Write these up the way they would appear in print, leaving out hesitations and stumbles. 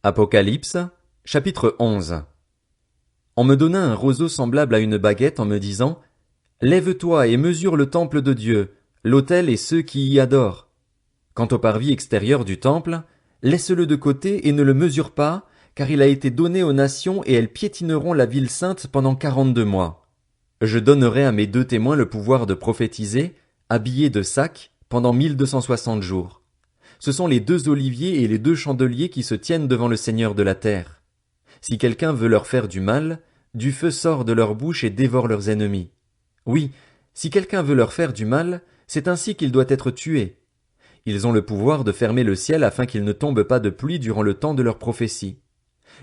Apocalypse, chapitre 11. On me donna un roseau semblable à une baguette en me disant, Lève-toi et mesure le temple de Dieu, l'autel et ceux qui y adorent. Quant au parvis extérieur du temple, laisse-le de côté et ne le mesure pas, car il a été donné aux nations et elles piétineront la ville sainte pendant 42 mois. Je donnerai à mes 2 témoins le pouvoir de prophétiser, habillés de sacs, pendant 1260 jours. Ce sont les 2 oliviers et les 2 chandeliers qui se tiennent devant le Seigneur de la terre. Si quelqu'un veut leur faire du mal, du feu sort de leur bouche et dévore leurs ennemis. Oui, si quelqu'un veut leur faire du mal, c'est ainsi qu'il doit être tué. Ils ont le pouvoir de fermer le ciel afin qu'il ne tombe pas de pluie durant le temps de leur prophétie.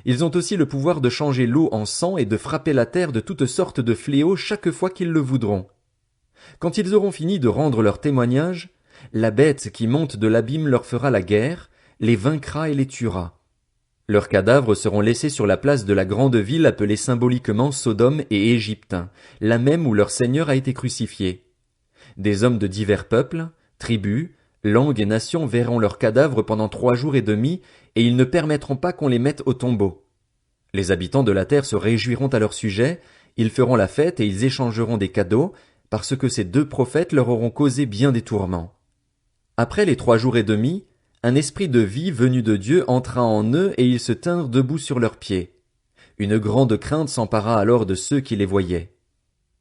Ils ont aussi le pouvoir de changer l'eau en sang et de frapper la terre de toutes sortes de fléaux chaque fois qu'ils le voudront. Quand ils auront fini de rendre leur témoignage, la bête qui monte de l'abîme leur fera la guerre, les vaincra et les tuera. Leurs cadavres seront laissés sur la place de la grande ville appelée symboliquement Sodome et Égypte, la même où leur Seigneur a été crucifié. Des hommes de divers peuples, tribus, langues et nations verront leurs cadavres pendant 3 jours et demi, et ils ne permettront pas qu'on les mette au tombeau. Les habitants de la terre se réjouiront à leur sujet, ils feront la fête et ils échangeront des cadeaux, parce que ces 2 prophètes leur auront causé bien des tourments. Après les 3 jours et demi, un esprit de vie venu de Dieu entra en eux et ils se tinrent debout sur leurs pieds. Une grande crainte s'empara alors de ceux qui les voyaient.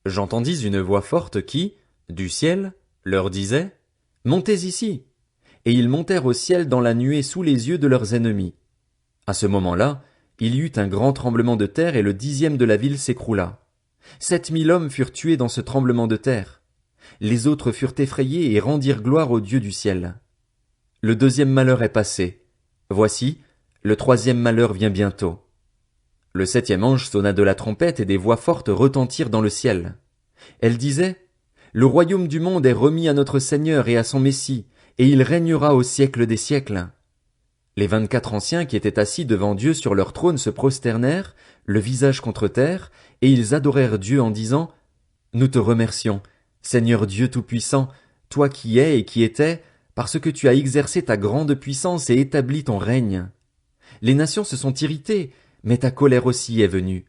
J'entendis une voix forte qui, du ciel, leur disait, « Montez ici !» Et ils montèrent au ciel dans la nuée sous les yeux de leurs ennemis. À ce moment-là, il y eut un grand tremblement de terre et le 10e de la ville s'écroula. 7000 hommes furent tués dans ce tremblement de terre. Les autres furent effrayés et rendirent gloire au Dieu du ciel. Le 2e malheur est passé. Voici, le 3e malheur vient bientôt. Le 7e ange sonna de la trompette et des voix fortes retentirent dans le ciel. Elles disaient, Le royaume du monde est remis à notre Seigneur et à son Messie, et il régnera au siècle des siècles. Les 24 anciens qui étaient assis devant Dieu sur leur trône se prosternèrent, le visage contre terre, et ils adorèrent Dieu en disant, Nous te remercions, Seigneur Dieu Tout-Puissant, toi qui es et qui étais, parce que tu as exercé ta grande puissance et établi ton règne. Les nations se sont irritées, mais ta colère aussi est venue.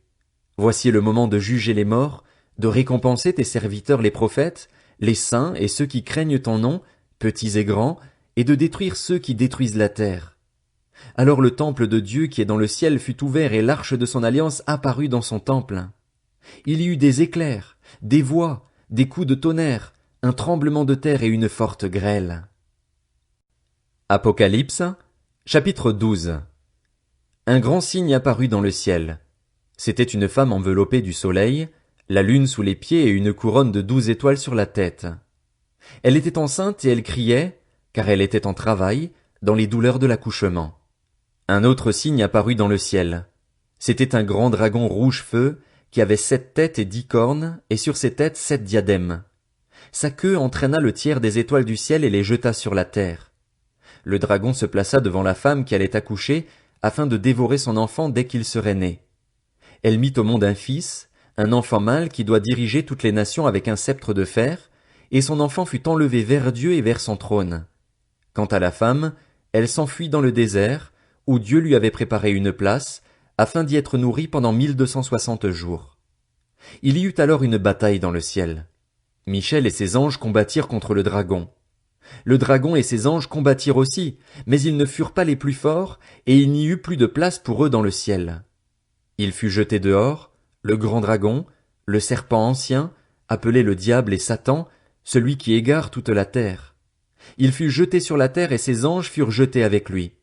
Voici le moment de juger les morts, de récompenser tes serviteurs les prophètes, les saints et ceux qui craignent ton nom, petits et grands, et de détruire ceux qui détruisent la terre. Alors le temple de Dieu qui est dans le ciel fut ouvert et l'arche de son alliance apparut dans son temple. Il y eut des éclairs, des voix, des coups de tonnerre, un tremblement de terre et une forte grêle. Apocalypse, chapitre 12. Un grand signe apparut dans le ciel. C'était une femme enveloppée du soleil, la lune sous les pieds et une couronne de 12 étoiles sur la tête. Elle était enceinte et elle criait, car elle était en travail, dans les douleurs de l'accouchement. Un autre signe apparut dans le ciel. C'était un grand dragon rouge feu, qui avait 7 têtes et 10 cornes, et sur ses têtes 7 diadèmes. Sa queue entraîna le tiers des étoiles du ciel et les jeta sur la terre. Le dragon se plaça devant la femme qui allait accoucher, afin de dévorer son enfant dès qu'il serait né. Elle mit au monde un fils, un enfant mâle qui doit diriger toutes les nations avec un sceptre de fer, et son enfant fut enlevé vers Dieu et vers son trône. Quant à la femme, elle s'enfuit dans le désert, où Dieu lui avait préparé une place, afin d'y être nourrie pendant 1260 jours. Il y eut alors une bataille dans le ciel. Michel et ses anges combattirent contre le dragon. Le dragon et ses anges combattirent aussi, mais ils ne furent pas les plus forts, et il n'y eut plus de place pour eux dans le ciel. Il fut jeté dehors, le grand dragon, le serpent ancien, appelé le diable et Satan, celui qui égare toute la terre. Il fut jeté sur la terre et ses anges furent jetés avec lui.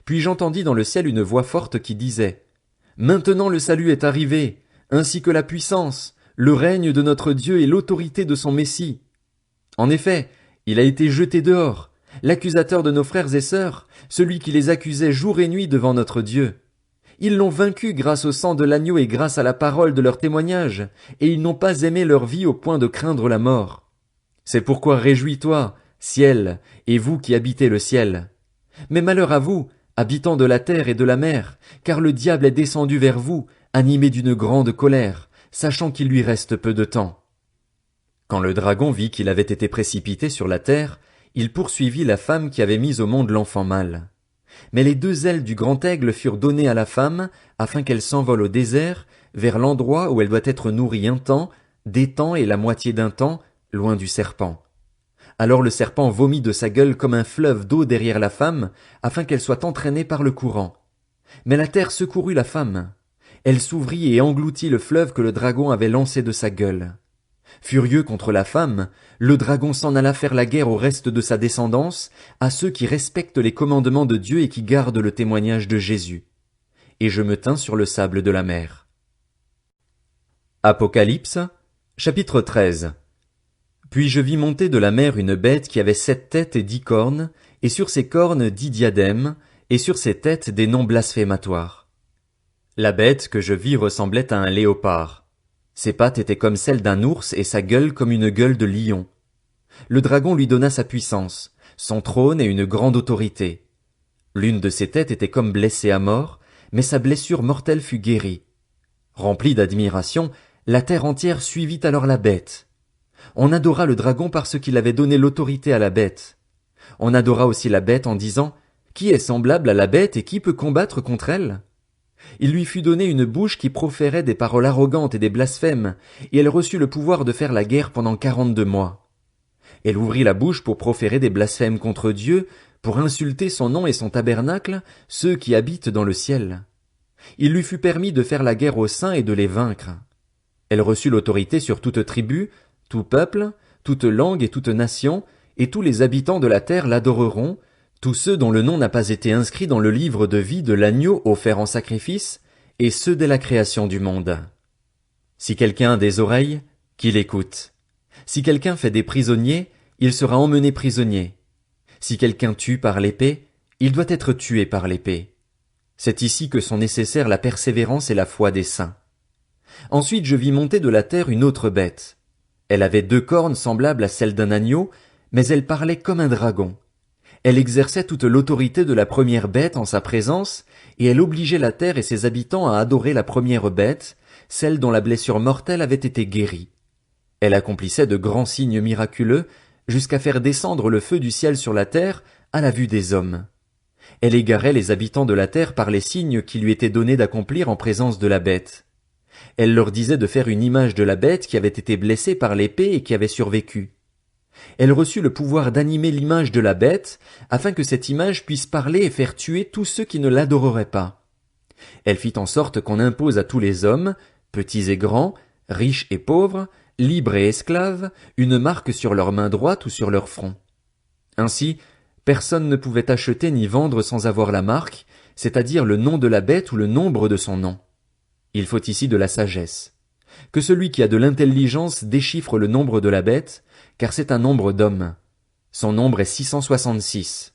Puis j'entendis dans le ciel une voix forte qui disait, « Maintenant le salut est arrivé, ainsi que la puissance, le règne de notre Dieu et l'autorité de son Messie. En effet, il a été jeté dehors, l'accusateur de nos frères et sœurs, celui qui les accusait jour et nuit devant notre Dieu. Ils l'ont vaincu grâce au sang de l'agneau et grâce à la parole de leur témoignage, et ils n'ont pas aimé leur vie au point de craindre la mort. C'est pourquoi réjouis-toi, ciel, et vous qui habitez le ciel. Mais malheur à vous, habitants de la terre et de la mer, car le diable est descendu vers vous, animé d'une grande colère, sachant qu'il lui reste peu de temps. » Quand le dragon vit qu'il avait été précipité sur la terre, il poursuivit la femme qui avait mis au monde l'enfant mâle. Mais les 2 ailes du grand aigle furent données à la femme, afin qu'elle s'envole au désert, vers l'endroit où elle doit être nourrie un temps, des temps et la moitié d'un temps, loin du serpent. Alors le serpent vomit de sa gueule comme un fleuve d'eau derrière la femme, afin qu'elle soit entraînée par le courant. Mais la terre secourut la femme. Elle s'ouvrit et engloutit le fleuve que le dragon avait lancé de sa gueule. Furieux contre la femme, le dragon s'en alla faire la guerre au reste de sa descendance, à ceux qui respectent les commandements de Dieu et qui gardent le témoignage de Jésus. Et je me tins sur le sable de la mer. Apocalypse, chapitre 13. Puis je vis monter de la mer une bête qui avait 7 têtes et 10 cornes, et sur ses cornes 10 diadèmes, et sur ses têtes des noms blasphématoires. La bête que je vis ressemblait à un léopard. Ses pattes étaient comme celles d'un ours et sa gueule comme une gueule de lion. Le dragon lui donna sa puissance, son trône et une grande autorité. L'une de ses têtes était comme blessée à mort, mais sa blessure mortelle fut guérie. Remplie d'admiration, la terre entière suivit alors la bête. On adora le dragon parce qu'il avait donné l'autorité à la bête. On adora aussi la bête en disant « Qui est semblable à la bête et qui peut combattre contre elle ?» Il lui fut donné une bouche qui proférait des paroles arrogantes et des blasphèmes, et elle reçut le pouvoir de faire la guerre pendant 42 mois. Elle ouvrit la bouche pour proférer des blasphèmes contre Dieu, pour insulter son nom et son tabernacle, ceux qui habitent dans le ciel. Il lui fut permis de faire la guerre aux saints et de les vaincre. Elle reçut l'autorité sur toute tribu, tout peuple, toute langue et toute nation, et tous les habitants de la terre l'adoreront, tous ceux dont le nom n'a pas été inscrit dans le livre de vie de l'agneau offert en sacrifice, et ceux dès la création du monde. Si quelqu'un a des oreilles, qu'il écoute. Si quelqu'un fait des prisonniers, il sera emmené prisonnier. Si quelqu'un tue par l'épée, il doit être tué par l'épée. C'est ici que sont nécessaires la persévérance et la foi des saints. Ensuite je vis monter de la terre une autre bête. Elle avait 2 cornes semblables à celles d'un agneau, mais elle parlait comme un dragon. Elle exerçait toute l'autorité de la première bête en sa présence, et elle obligeait la terre et ses habitants à adorer la première bête, celle dont la blessure mortelle avait été guérie. Elle accomplissait de grands signes miraculeux, jusqu'à faire descendre le feu du ciel sur la terre, à la vue des hommes. Elle égarait les habitants de la terre par les signes qui lui étaient donnés d'accomplir en présence de la bête. Elle leur disait de faire une image de la bête qui avait été blessée par l'épée et qui avait survécu. Elle reçut le pouvoir d'animer l'image de la bête, afin que cette image puisse parler et faire tuer tous ceux qui ne l'adoreraient pas. Elle fit en sorte qu'on impose à tous les hommes, petits et grands, riches et pauvres, libres et esclaves, une marque sur leur main droite ou sur leur front. Ainsi, personne ne pouvait acheter ni vendre sans avoir la marque, c'est-à-dire le nom de la bête ou le nombre de son nom. Il faut ici de la sagesse. Que celui qui a de l'intelligence déchiffre le nombre de la bête, car c'est un nombre d'hommes. Son nombre est 666.